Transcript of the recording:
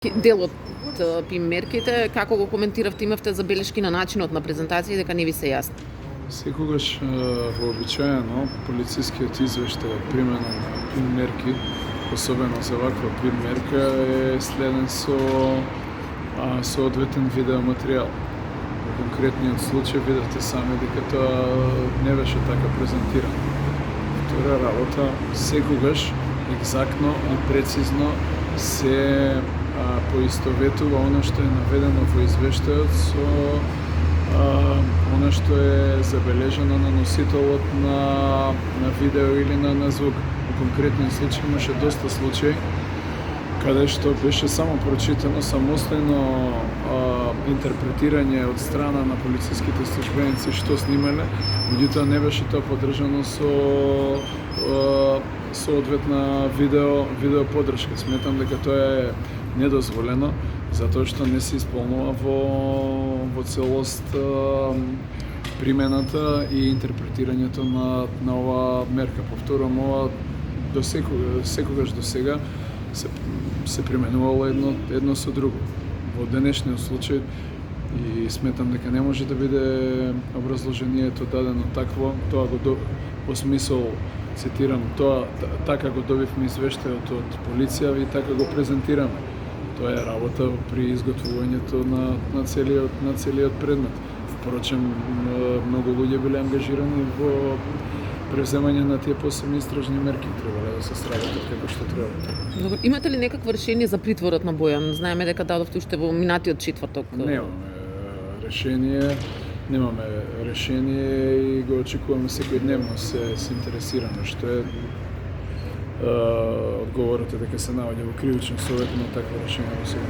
Дел од ПИМ мерките, како го коментиравте, имавте забелешки на начинот на презентација дека не ви се јасни? Секогаш вообичаено полицискиот извештај од примена на ПИМ мерки, особено за ваква ПИМ мерка, е следен со соодветен видеоматеријал. Во конкретниот случај видовте сами дека тоа не беше така презентирано. Втора работа, секогаш екзактно и прецизно се поистоветува она што е наведено во извештајот со она што е забележано на носителот на видео или на звук. Во конкретниот случај имаше доста случаи каде што беше само прочитано самостојно интерпретирање од страна на полициските службеници што снимале, меѓутоа не беше тоа поддржано со соодветна видео поддршка. Сметам дека тоа е недозволено, затоа што не се исполнува во целост примената и интерпретирањето на оваа мерка. Повторувам, ова секогаш до сега се применувало едно со друго. Во денешниот случај и сметам дека не може да биде образложението дадено такво, тоа го во смисол, цитирам, тоа така го добивме извештајот од полиција и така го презентираме. Тоа е работа при изготвувањето на целиот предмет. Впрочем, многу луѓе биле ангажирани во превземање на тие посебни истражни мерки, требале да се сработат како што треба. Добро, имате ли некакво решение за притворот на Бојан? Знаеме дека дадовте уште во минатиот четврток. Немаме решение и го очекуваме секојдневно, се интересираме што е одговорот е дека се наоѓа во кривичен совет, но такво решение во сега.